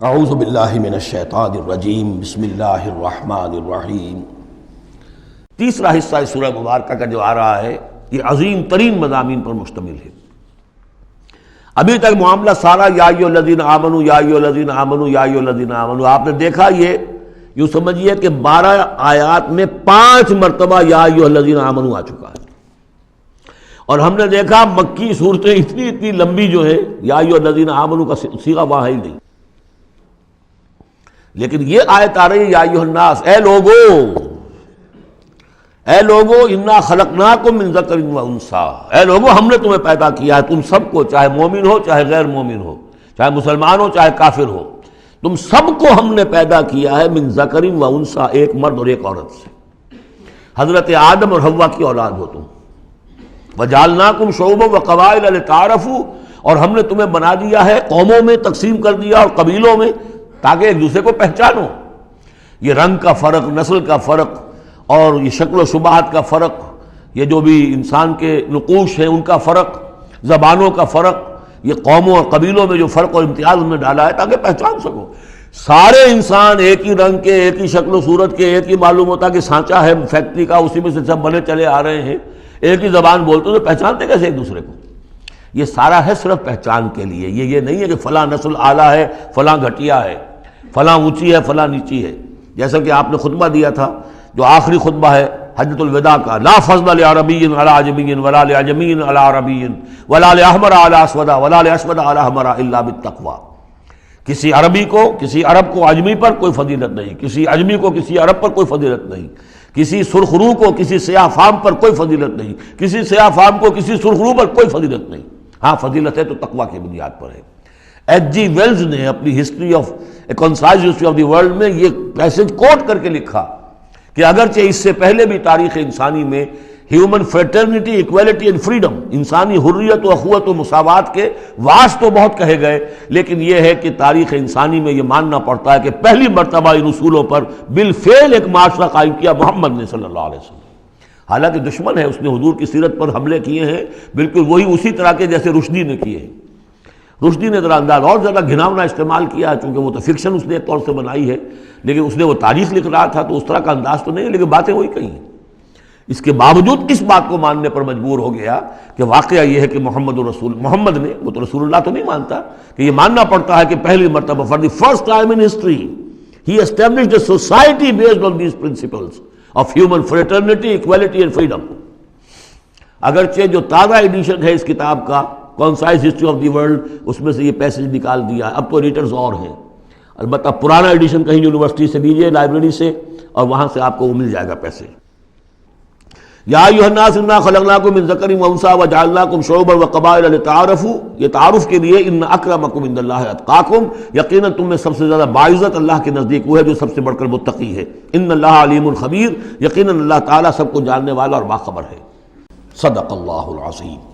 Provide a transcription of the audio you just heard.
اعوذ باللہ من الشیطان الرجیم بسم اللہ الرحمن الرحیم۔ تیسرا حصہ اس سورہ مبارکہ کا جو آ رہا ہے یہ عظیم ترین مضامین پر مشتمل ہے۔ ابھی تک معاملہ سارا یا ایھا الذین آمنوا یا ایھا الذین آمنوا یا ایھا الذین آمنوا، آپ نے دیکھا یہ یوں سمجھیے کہ 12 آیات میں 5 مرتبہ یا ایھا الذین آمنوا آ چکا ہے، اور ہم نے دیکھا مکی صورتیں اتنی لمبی جو ہے یا ایھا الذین آمنوا کا صیغہ وہاں ہی نہیں، لیکن یہ آیت آ رہی ہے یا ایھا الناس، اے لوگو انا خلقناکم من ذکر و انثیٰ، اے لوگو ہم نے تمہیں پیدا کیا ہے، تم سب کو، چاہے مومن ہو چاہے غیر مومن ہو، چاہے مسلمان ہو چاہے کافر ہو، تم سب کو ہم نے پیدا کیا ہے من ذکر و انثیٰ، ایک مرد اور ایک عورت سے۔ حضرت آدم اور حوا کی اولاد ہو تم۔ وجعلناکم شعوبا وقبائل لتعارفوا، اور ہم نے تمہیں بنا دیا ہے، قوموں میں تقسیم کر دیا اور قبیلوں میں، تاکہ ایک دوسرے کو پہچانو۔ یہ رنگ کا فرق، نسل کا فرق اور یہ شکل و شبہات کا فرق، یہ جو بھی انسان کے نقوش ہیں ان کا فرق، زبانوں کا فرق، یہ قوموں اور قبیلوں میں جو فرق اور امتیاز انہوں نے ڈالا ہے تاکہ پہچان سکو۔ سارے انسان ایک ہی رنگ کے، ایک ہی شکل و صورت کے، ایک ہی معلوم ہوتا کہ سانچہ ہے فیکٹری کا، اسی میں سے سب بنے چلے آ رہے ہیں، ایک ہی زبان بولتے تو پہچانتے کیسے ایک دوسرے کو؟ یہ سارا ہے صرف پہچان کے لیے، یہ نہیں ہے کہ فلاں نسل اعلیٰ ہے فلاں گھٹیا ہے، فلاں اونچی ہے فلاں نیچی ہے۔ جیسا کہ آپ نے خطبہ دیا تھا جو آخری خطبہ ہے حجۃ الوداع کا، لا فضل لعربی علی عجمی ولا لعجمی علی عربی ولا لاحمر علی اسود ولا لاسود علی احمر الا بالتقوی۔ کسی عربی کو، کسی عرب کو عجمی پر کوئی فضیلت نہیں، کسی عجمی کو کسی عرب پر کوئی فضیلت نہیں، کسی سرخ رو کو کسی سیاہ فام پر کوئی فضیلت نہیں، کسی سیاہ فام کو کسی سرخ رو پر کوئی فضیلت نہیں۔ ہاں فضیلت ہے تو تقوی کی بنیاد پر ہے۔ ایچ جی ویلز نے اپنی history of a concise history of the world میں یہ پیسج کوٹ کر کے لکھا کہ اگرچہ اس سے پہلے بھی تاریخ انسانی میں human fraternity, equality and freedom, انسانی حریت و اخوت و مساوات کے واس تو بہت کہے گئے، لیکن یہ ہے کہ تاریخ انسانی میں یہ ماننا پڑتا ہے کہ پہلی مرتبہ ان اصولوں پر بالفعل ایک معاشرہ قائم کیا محمد نے صلی اللہ علیہ وسلم۔ حالانکہ دشمن ہے، اس نے حضور کی سیرت پر حملے کیے ہیں بالکل وہی اسی طرح کے جیسے رشدی نے کیے ہیں۔ رشدی نے ذرا انداز اور زیادہ گھناؤنا استعمال کیا ہے، چونکہ وہ تو فکشن اس نے ایک طور سے بنائی ہے، لیکن اس نے وہ تاریخ لکھ رہا تھا تو اس طرح کا انداز تو نہیں ہے، لیکن باتیں وہی کہی ہیں۔ اس کے باوجود اس بات کو ماننے پر مجبور ہو گیا کہ واقعہ یہ ہے کہ محمد نے، وہ تو رسول اللہ تو نہیں مانتا، کہ یہ ماننا پڑتا ہے کہ پہلی مرتبہ for the first time in history he established a society based on these principles of human fraternity, equality and freedom. اگرچہ جو تازہ ایڈیشن ہے اس کتاب کا concise history of the world, اس میں سے یہ پیسج نکال دیا ہے، اب تو ایڈیٹرز اور ہیں، البتہ پرانا ایڈیشن کہیں یونیورسٹی سے لیجیے، لائبریری سے، اور وہاں سے آپ کو وہ مل جائے گا پیسج۔ یا ایھا الناس انا خلقناکم من ذکر و انثیٰ وجعلناکم شعوبا وقبائل لتعارفوا، یہ تعارف کے لیے، ان اکرمکم عند اللہ اتقاکم، یقیناً تم میں سب سے زیادہ باعزت اللہ کے نزدیک وہ ہے جو سب سے بڑھ کر متقی ہے۔ ان اللہ علیم خبیر، یقیناً اللہ تعالیٰ سب کو جاننے والا اور باخبر ہے۔ صدق اللہ العظیم۔